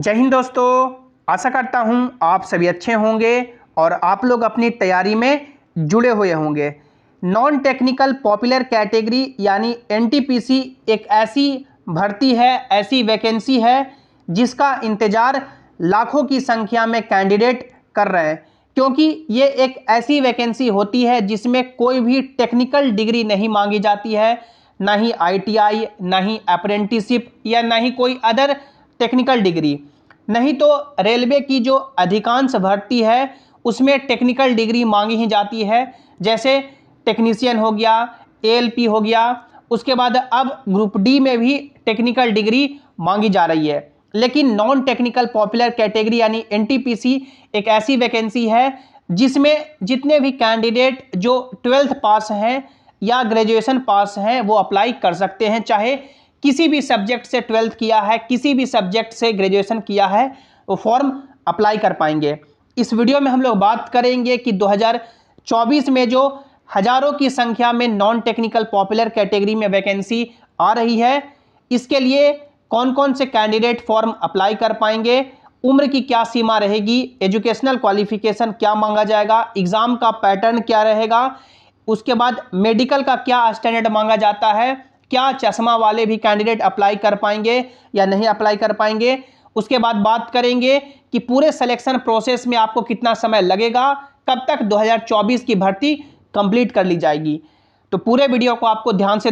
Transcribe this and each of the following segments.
जय हिंद दोस्तों, आशा करता हूं आप सभी अच्छे होंगे और आप लोग अपनी तैयारी में जुड़े हुए होंगे। नॉन टेक्निकल पॉपुलर कैटेगरी यानी एनटीपीसी एक ऐसी भर्ती है, ऐसी वैकेंसी है जिसका इंतज़ार लाखों की संख्या में कैंडिडेट कर रहे हैं, क्योंकि ये एक ऐसी वैकेंसी होती है जिसमें कोई भी टेक्निकल डिग्री नहीं मांगी जाती है, ना ही आईटीआई, ना ही अप्रेंटिसशिप या ना ही कोई अदर टेक्निकल डिग्री। नहीं तो रेलवे की जो अधिकांश भर्ती है उसमें टेक्निकल डिग्री मांगी ही जाती है, जैसे टेक्नीशियन हो गया, एएलपी हो गया। उसके बाद अब ग्रुप डी में भी टेक्निकल डिग्री मांगी जा रही है। लेकिन नॉन टेक्निकल पॉपुलर कैटेगरी यानी एनटीपीसी एक ऐसी वैकेंसी है जिसमें जितने भी कैंडिडेट जो 12th पास हैं या ग्रेजुएशन पास हैं वो अप्लाई कर सकते हैं। चाहे किसी भी सब्जेक्ट से 12th किया है, किसी भी सब्जेक्ट से ग्रेजुएशन किया है, वो फॉर्म अप्लाई कर पाएंगे। इस वीडियो में हम लोग बात करेंगे कि 2024 में जो हजारों की संख्या में नॉन टेक्निकल पॉपुलर कैटेगरी में वैकेंसी आ रही है, इसके लिए कौन कौन से कैंडिडेट फॉर्म अप्लाई कर पाएंगे, उम्र की क्या सीमा रहेगी, एजुकेशनल क्वालिफिकेशन क्या मांगा जाएगा, एग्जाम का पैटर्न क्या रहेगा, उसके बाद मेडिकल का क्या स्टैंडर्ड मांगा जाता है, क्या चश्मा वाले भी कैंडिडेट अप्लाई कर पाएंगे या नहीं अप्लाई कर पाएंगे। उसके बाद बात करेंगे कि पूरे सिलेक्शन प्रोसेस में आपको कितना समय लगेगा, कब तक 2024 की भर्ती कंप्लीट कर ली जाएगी। तो पूरे वीडियो को आपको ध्यान से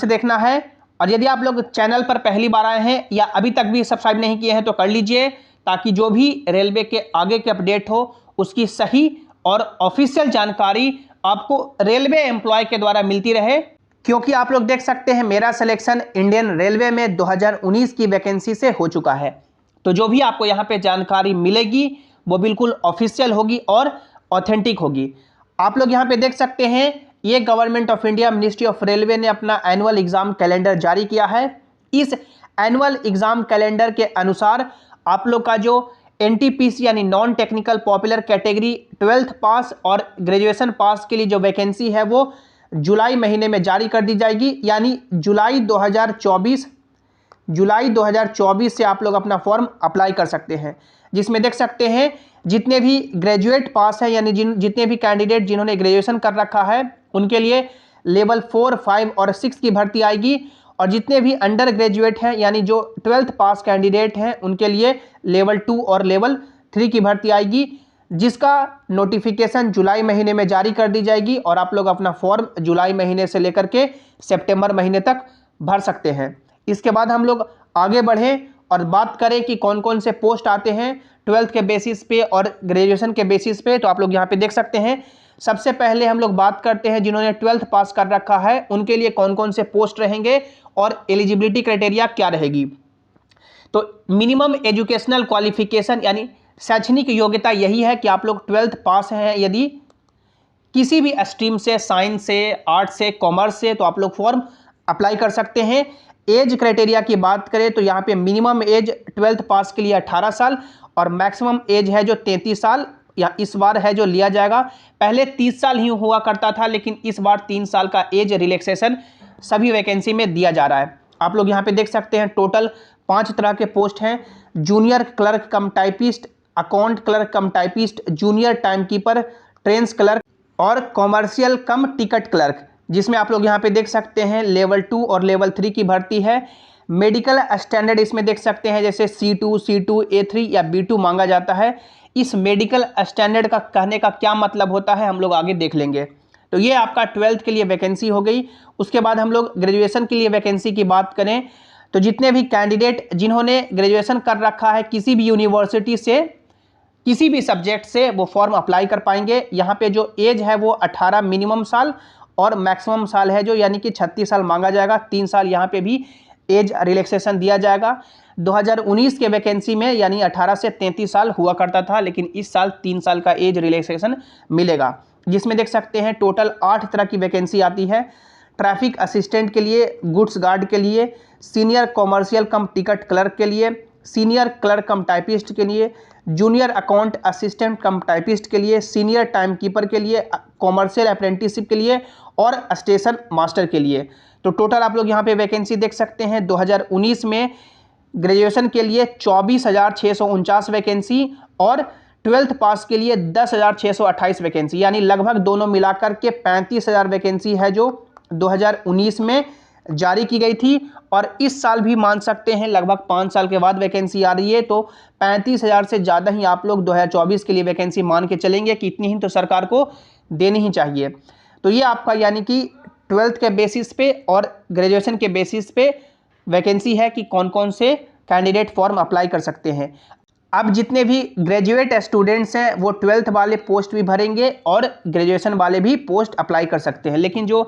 देखना है और यदि आप लोग चैनल पर पहली बार आए हैं या अभी तक भी सब्सक्राइब नहीं किए हैं तो कर लीजिए, ताकि जो भी रेलवे के आगे के अपडेट हो उसकी सही और ऑफिशियल जानकारी आपको रेलवे एम्प्लॉय के द्वारा मिलती रहे। क्योंकि आप लोग देख सकते हैं मेरा सिलेक्शन इंडियन रेलवे में 2019 की वैकेंसी से हो चुका है, तो जो भी आपको यहाँ पे जानकारी मिलेगी वो बिल्कुल ऑफिशियल होगी और ऑथेंटिक होगी। आप लोग यहाँ पे देख सकते हैं ये government of India ministry of railway ने अपना एनुअल एग्जाम कैलेंडर जारी किया है। इस एनुअल एग्जाम कैलेंडर के अनुसार आप लोग का जो एनटीपीसी यानी non technical popular category 12th पास और ग्रेजुएशन पास के लिए जो वैकेंसी है वो जुलाई महीने में जारी कर दी जाएगी, यानी जुलाई 2024 से आप लोग अपना फॉर्म अप्लाई कर सकते हैं। जिसमें देख सकते हैं जितने भी ग्रेजुएट पास हैं यानी जितने भी कैंडिडेट जिन्होंने ग्रेजुएशन कर रखा है उनके लिए लेवल 4, 5 और 6 की भर्ती आएगी, और जितने भी अंडर ग्रेजुएट हैं यानी जो 12th पास कैंडिडेट हैं उनके लिए लेवल 2 और लेवल 3 की भर्ती आएगी, जिसका नोटिफिकेशन जुलाई महीने में जारी कर दी जाएगी और आप लोग अपना फॉर्म जुलाई महीने से लेकर के सितंबर महीने तक भर सकते हैं। इसके बाद हम लोग आगे बढ़ें और बात करें कि कौन कौन से पोस्ट आते हैं 12th के बेसिस पे और ग्रेजुएशन के बेसिस पे। तो आप लोग यहाँ पे देख सकते हैं, सबसे पहले हम लोग बात करते हैं जिन्होंने 12th पास कर रखा है उनके लिए कौन कौन से पोस्ट रहेंगे और एलिजिबिलिटी क्राइटेरिया क्या रहेगी। तो मिनिमम एजुकेशनल क्वालिफिकेशन यानी शैक्षणिक योग्यता यही है कि आप लोग 12th पास हैं यदि किसी भी स्ट्रीम से, साइंस से, आर्ट से, कॉमर्स से, तो आप लोग फॉर्म अप्लाई कर सकते हैं। एज क्राइटेरिया की बात करें तो यहाँ पे मिनिमम एज 12th पास के लिए 18 साल और मैक्सिमम एज है जो 33 साल या इस बार है जो लिया जाएगा। पहले 30 साल ही हुआ करता था, लेकिन इस बार 3 साल का एज रिलैक्सेशन सभी वैकेंसी में दिया जा रहा है। आप लोग यहाँ पे देख सकते हैं टोटल 5 तरह के पोस्ट हैं। जूनियर क्लर्क कम टाइपिस्ट, अकाउंट क्लर्क कम typist, junior time keeper, trains clerk और कॉमर्शियल कम टिकट क्लर्क, जिसमें आप लोग यहाँ पे देख सकते हैं लेवल 2 और लेवल 3 की भर्ती है। मेडिकल स्टैंडर्ड इसमें देख सकते हैं जैसे C2, C2, A3 या B2 मांगा जाता है। इस मेडिकल स्टैंडर्ड का कहने का क्या मतलब होता है हम लोग आगे देख लेंगे। तो ये आपका 12th के लिए वैकेंसी हो गई। उसके बाद हम लोग ग्रेजुएशन के लिए वैकेंसी की बात करें तो जितने भी कैंडिडेट जिन्होंने ग्रेजुएशन कर रखा है किसी भी यूनिवर्सिटी से, किसी भी सब्जेक्ट से, वो फॉर्म अप्लाई कर पाएंगे। यहाँ पे जो एज है वो 18 मिनिमम साल और मैक्सिमम साल है जो यानी कि 36 साल मांगा जाएगा। 3 साल यहाँ पे भी एज रिलैक्सेशन दिया जाएगा। 2019 के वैकेंसी में यानी 18 से 33 साल हुआ करता था, लेकिन इस साल 3 साल का एज रिलैक्सेशन मिलेगा। जिसमें देख सकते हैं टोटल 8 तरह की वैकेंसी आती है। ट्रैफिक असिस्टेंट के लिए, गुड्स गार्ड के लिए, सीनियर कॉमर्शियल कम टिकट क्लर्क के लिए, सीनियर क्लर्क कम टाइपिस्ट के लिए, जूनियर अकाउंट असिस्टेंट कम टाइपिस्ट के लिए, सीनियर टाइम कीपर के लिए, कॉमर्शियल अप्रेंटिसशिप के लिए और स्टेशन मास्टर के लिए। तो टोटल आप लोग यहाँ पे वैकेंसी देख सकते हैं 2019 में ग्रेजुएशन के लिए 24,649 वैकेंसी और 12th पास के लिए 10,628 वैकेंसी, यानी लगभग दोनों मिलाकर के 35,000 वैकेंसी है जो 2019 में जारी की गई थी। और इस साल भी मान सकते हैं लगभग 5 साल के बाद वैकेंसी आ रही है, तो 35,000 से ज़्यादा ही आप लोग 2024 के लिए वैकेंसी मान के चलेंगे कि इतनी ही तो सरकार को देनी ही चाहिए। तो ये आपका यानी कि 12th के बेसिस पे और ग्रेजुएशन के बेसिस पे वैकेंसी है कि कौन कौन से कैंडिडेट फॉर्म अप्लाई कर सकते हैं। अब जितने भी ग्रेजुएट स्टूडेंट्स हैं वो 12th वाले पोस्ट भी भरेंगे और ग्रेजुएशन वाले भी पोस्ट अप्लाई कर सकते हैं, लेकिन जो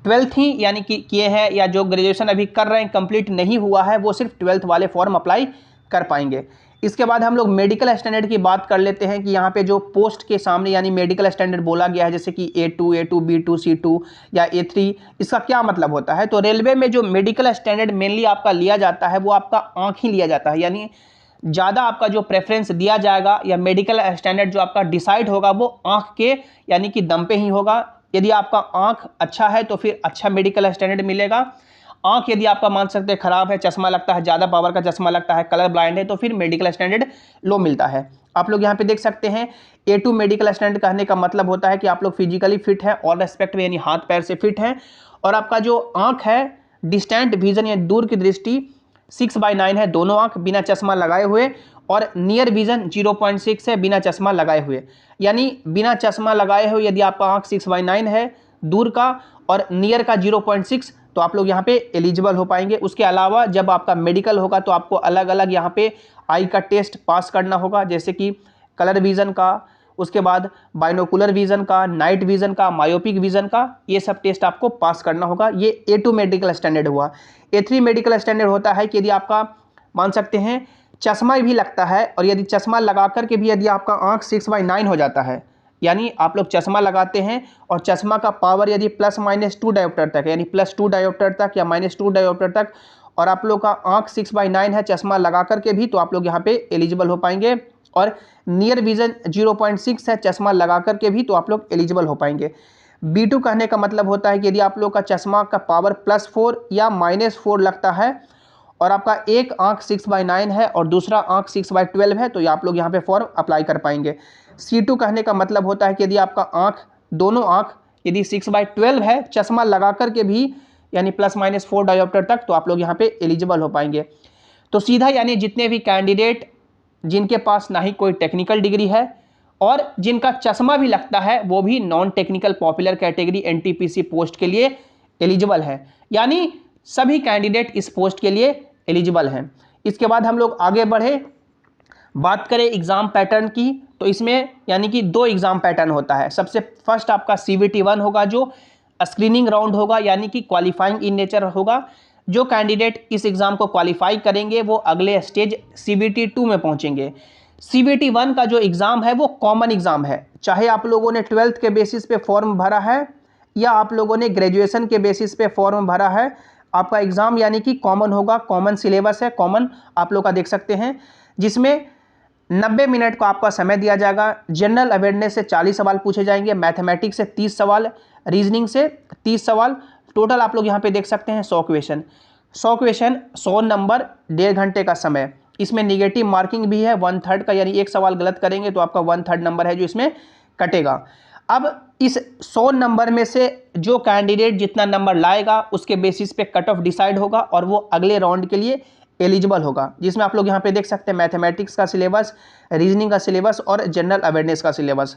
12th ही यानी कि किए हैं या जो ग्रेजुएशन अभी कर रहे हैं, कंप्लीट नहीं हुआ है, वो सिर्फ 12th वाले फॉर्म अप्लाई कर पाएंगे। इसके बाद हम लोग मेडिकल स्टैंडर्ड की बात कर लेते हैं कि यहाँ पे जो पोस्ट के सामने यानी मेडिकल स्टैंडर्ड बोला गया है, जैसे कि A2, B2, C2 या A3, इसका क्या मतलब होता है। तो रेलवे में जो मेडिकल स्टैंडर्ड मेनली आपका लिया जाता है वो आपका आँख ही लिया जाता है, यानी ज़्यादा आपका जो प्रेफरेंस दिया जाएगा या मेडिकल स्टैंडर्ड जो आपका डिसाइड होगा वो आँख के यानी कि दम पे ही होगा। यदि आपका आँख अच्छा है तो फिर अच्छा मेडिकल स्टैंडर्ड मिलेगा। आँख यदि आपका मान सकते हैं खराब है, चश्मा लगता है, ज़्यादा पावर का चश्मा लगता है, कलर ब्लाइंड है, तो फिर मेडिकल स्टैंडर्ड लो मिलता है। आप लोग यहाँ पे देख सकते हैं A2 मेडिकल स्टैंडर्ड कहने का मतलब होता है कि आप लोग फिजिकली फिट हैं, ऑल रेस्पेक्ट में यानी हाथ पैर से फिट हैं, और आपका जो आँख है डिस्टेंट विजन या दूर की दृष्टि 6/9 है, दोनों आँख बिना चश्मा लगाए हुए, और नियर विजन 0.6 है बिना चश्मा लगाए हुए। यानी बिना चश्मा लगाए हुए यदि आपका आँख 6/9 है दूर का और नियर का 0.6, तो आप लोग यहाँ पे एलिजिबल हो पाएंगे। उसके अलावा जब आपका मेडिकल होगा तो आपको अलग अलग यहाँ पे आई का टेस्ट पास करना होगा, जैसे कि कलर विज़न का, उसके बाद बाइनोकुलर विज़न का, नाइट विज़न का, मायोपिक विज़न का, ये सब टेस्ट आपको पास करना होगा। ये A2 मेडिकल स्टैंडर्ड हुआ। A3 मेडिकल स्टैंडर्ड होता है कि यदि आपका मान सकते हैं चश्मा भी लगता है, और यदि चश्मा लगा कर के भी यदि आपका आँख 6/9 हो जाता है, यानी आप लोग चश्मा लगाते हैं और चश्मा का पावर यदि ±2 डायोप्टर तक है, यानी +2 डायोप्टर तक या -2 डायोप्टर तक, और आप लोग का आँख 6/9 है चश्मा लगा करके भी, तो आप लोग यहाँ पे एलिजिबल हो पाएंगे। और नियर विजन 0.6 है चश्मा लगा करके भी, तो आप लोग एलिजिबल हो पाएंगे। B2 कहने का मतलब होता है कि यदि आप लोग का चश्मा का पावर +4 या -4 लगता है और आपका एक आँख 6/9 है और दूसरा आँख 6/12 है, तो आप लोग यहाँ पे फॉर्म अप्लाई कर पाएंगे। C2 कहने का मतलब होता है कि यदि आपका आँख दोनों आँख यदि 6/12 है चश्मा लगा करके भी, यानी ±4 डायोप्टर तक, तो आप लोग यहाँ पे एलिजिबल हो पाएंगे। तो सीधा यानी जितने भी कैंडिडेट जिनके पास ना ही कोई टेक्निकल डिग्री है और जिनका चश्मा भी लगता है, वो भी non technical popular category NTPC post के लिए एलिजिबल है, यानी सभी कैंडिडेट इस पोस्ट के लिए एलिजिबल हैं। इसके बाद हम लोग आगे बढ़े, बात करें एग्ज़ाम पैटर्न की, तो इसमें यानी कि 2 एग्ज़ाम पैटर्न होता है। सबसे फर्स्ट आपका CVT 1 होगा जो स्क्रीनिंग राउंड होगा, यानी कि क्वालिफाइंग इन नेचर होगा। जो कैंडिडेट इस एग्ज़ाम को क्वालिफाई करेंगे वो अगले स्टेज CVT 2 में पहुंचेंगे। CVT 1 का जो एग्ज़ाम है वो कॉमन एग्ज़ाम है, चाहे आप लोगों ने 12th के बेसिस पे फॉर्म भरा है या आप लोगों ने ग्रेजुएशन के बेसिस पे फॉर्म भरा है, आपका एग्ज़ाम यानी कि कॉमन होगा। कॉमन सिलेबस है, कॉमन आप लोग का देख सकते हैं, जिसमें 90 मिनट का आपका समय दिया जाएगा। जनरल अवेयरनेस से 40 सवाल पूछे जाएंगे, मैथमेटिक्स से 30 सवाल, रीजनिंग से 30 सवाल, टोटल आप लोग यहाँ पे देख सकते हैं 100 क्वेश्चन। 100 नंबर, 1.5 घंटे का समय। इसमें निगेटिव मार्किंग भी है 1/3 का, यानी एक सवाल गलत करेंगे तो आपका 1/3 नंबर है जो इसमें कटेगा। अब इस 100 नंबर में से जो कैंडिडेट जितना नंबर लाएगा उसके बेसिस पे कट ऑफ डिसाइड होगा और वो अगले राउंड के लिए एलिजिबल होगा, जिसमें आप लोग यहाँ पे देख सकते हैं मैथमेटिक्स का सिलेबस, रीजनिंग का सिलेबस और जनरल अवेयरनेस का सिलेबस।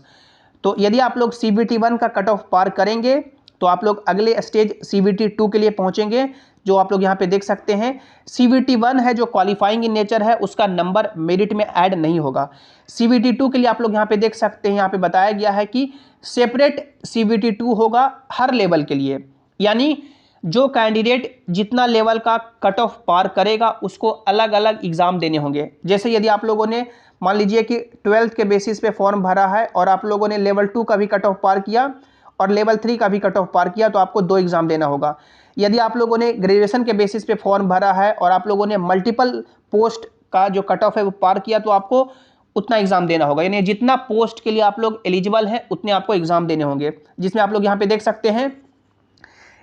तो यदि आप लोग CVT 1 का कट ऑफ पार करेंगे तो आप लोग अगले स्टेज CVT 2 के लिए पहुंचेंगे, जो आप लोग यहाँ पे देख सकते हैं। CVT 1 है जो क्वालिफाइंग इन नेचर है, उसका नंबर मेरिट में ऐड नहीं होगा। CVT 2 के लिए आप लोग यहाँ पे देख सकते हैं, यहाँ पे बताया गया है कि सेपरेट CVT 2 होगा हर लेवल के लिए, यानी जो कैंडिडेट जितना लेवल का कट ऑफ पार करेगा उसको अलग अलग एग्ज़ाम देने होंगे। जैसे यदि आप लोगों ने मान लीजिए कि 12th के बेसिस पे फॉर्म भरा है और आप लोगों ने लेवल 2 का भी कट ऑफ पार किया और लेवल 3 का भी कट ऑफ पार किया, तो आपको 2 एग्ज़ाम देना होगा। यदि आप लोगों ने ग्रेजुएशन के बेसिस पे फॉर्म भरा है और आप लोगों ने मल्टीपल पोस्ट का जो कट ऑफ है वो पार किया, तो आपको उतना एग्ज़ाम देना होगा, यानी जितना पोस्ट के लिए आप लोग एलिजिबल हैं उतने आपको एग्ज़ाम देने होंगे। जिसमें आप लोग यहाँ पे देख सकते हैं,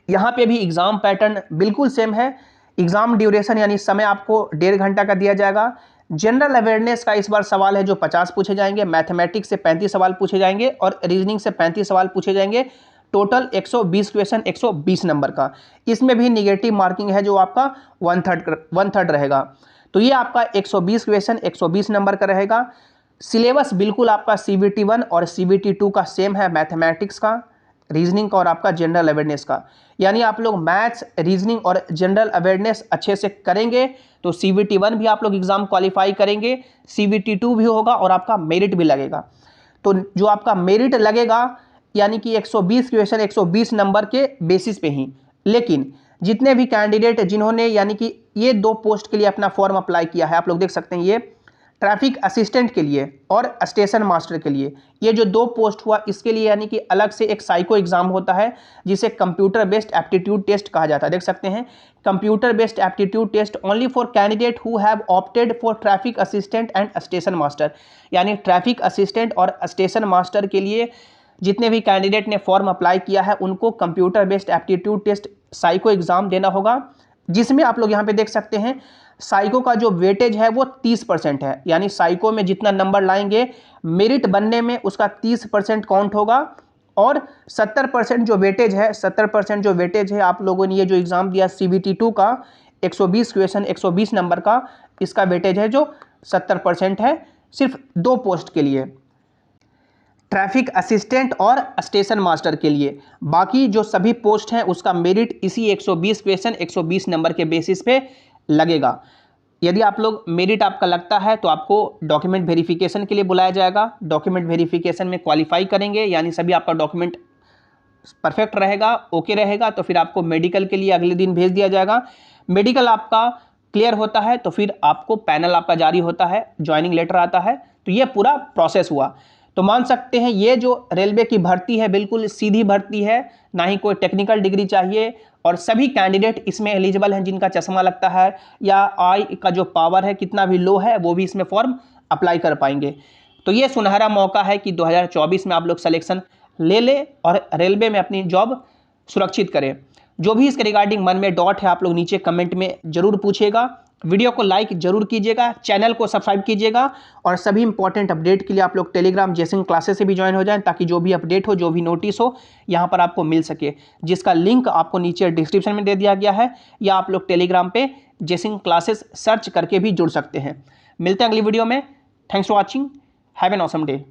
यहाँ पे भी एग्ज़ाम पैटर्न बिल्कुल सेम है। एग्जाम ड्यूरेशन यानी समय आपको 1.5 घंटा का दिया जाएगा। जनरल अवेयरनेस का इस बार सवाल है जो 50 पूछे जाएंगे, मैथमेटिक्स से 35 सवाल पूछे जाएंगे और रीजनिंग से 35 सवाल पूछे जाएंगे। टोटल 120 क्वेश्चन 120 नंबर का। इसमें भी निगेटिव मार्किंग है जो आपका 1/3 रहेगा। तो ये आपका 120 क्वेश्चन 120 नंबर का रहेगा। सिलेबस बिल्कुल आपका CBT 1 और CBT 2 का सेम है, मैथमेटिक्स का, रीजनिंग का और आपका जनरल अवेयरनेस का। यानी आप लोग मैथ्स, रीजनिंग और जनरल अवेयरनेस अच्छे से करेंगे तो CBT 1 भी आप लोग एग्जाम क्वालिफाई करेंगे, CBT 2 भी होगा और आपका मेरिट भी लगेगा। तो जो आपका मेरिट लगेगा यानी कि 120 क्वेश्चन 120 नंबर के बेसिस पे ही। लेकिन जितने भी कैंडिडेट जिन्होंने यानी कि ये 2 पोस्ट के लिए अपना फॉर्म अप्लाई किया है, आप लोग देख सकते हैं, ये ट्रैफिक असिस्टेंट के लिए और स्टेशन मास्टर के लिए, ये जो 2 पोस्ट हुआ इसके लिए यानी कि अलग से एक साइको एग्जाम होता है जिसे कंप्यूटर बेस्ड एप्टीट्यूड टेस्ट कहा जाता है। देख सकते हैं, computer based aptitude test only for candidate who have opted for traffic assistant and station master. यानी ट्रैफिक असिस्टेंट और स्टेशन मास्टर के लिए जितने भी कैंडिडेट ने फॉर्म अप्लाई किया है उनको computer based aptitude test psycho exam देना होगा, जिसमें आप लोग यहाँ पे देख सकते हैं साइको का जो वेटेज है वो 30% है। यानी साइको में जितना नंबर लाएंगे मेरिट बनने में उसका 30% काउंट होगा और 70% जो वेटेज है, 70% जो वेटेज है आप लोगों ने ये जो एग्जाम दिया CBT 2 का 120 क्वेश्चन 120 नंबर का, इसका वेटेज है जो 70% है, सिर्फ 2 पोस्ट के लिए, ट्रैफिक असिस्टेंट और स्टेशन मास्टर के लिए। बाकी जो सभी पोस्ट हैं उसका मेरिट इसी 120 क्वेश्चन 120 नंबर के बेसिस पे लगेगा। यदि आप लोग मेरिट आपका लगता है तो आपको डॉक्यूमेंट वेरिफिकेशन के लिए बुलाया जाएगा। डॉक्यूमेंट वेरिफिकेशन में क्वालिफाई करेंगे यानी सभी आपका डॉक्यूमेंट परफेक्ट रहेगा, ओके रहेगा, तो फिर आपको मेडिकल के लिए अगले दिन भेज दिया जाएगा। मेडिकल आपका क्लियर होता है तो फिर आपको पैनल आपका जारी होता है, ज्वाइनिंग लेटर आता है। तो ये पूरा प्रोसेस हुआ। तो मान सकते हैं ये जो रेलवे की भर्ती है बिल्कुल सीधी भर्ती है, ना ही कोई टेक्निकल डिग्री चाहिए और सभी कैंडिडेट इसमें एलिजिबल हैं जिनका चश्मा लगता है या आई का जो पावर है कितना भी लो है वो भी इसमें फॉर्म अप्लाई कर पाएंगे। तो ये सुनहरा मौका है कि 2024 में आप लोग सिलेक्शन ले ले और रेलवे में अपनी जॉब सुरक्षित करें। जो भी इसके रिगार्डिंग मन में डॉट है आप लोग नीचे कमेंट में जरूर पूछिएगा। वीडियो को लाइक जरूर कीजिएगा, चैनल को सब्सक्राइब कीजिएगा और सभी इंपॉर्टेंट अपडेट के लिए आप लोग टेलीग्राम जेसिंग क्लासेस से भी ज्वाइन हो जाएं ताकि जो भी अपडेट हो, जो भी नोटिस हो यहाँ पर आपको मिल सके, जिसका लिंक आपको नीचे डिस्क्रिप्शन में दे दिया गया है या आप लोग टेलीग्राम पे जेसिंग क्लासेस सर्च करके भी जुड़ सकते हैं। मिलते हैं अगली वीडियो में। Thanks for watching, have an awesome day.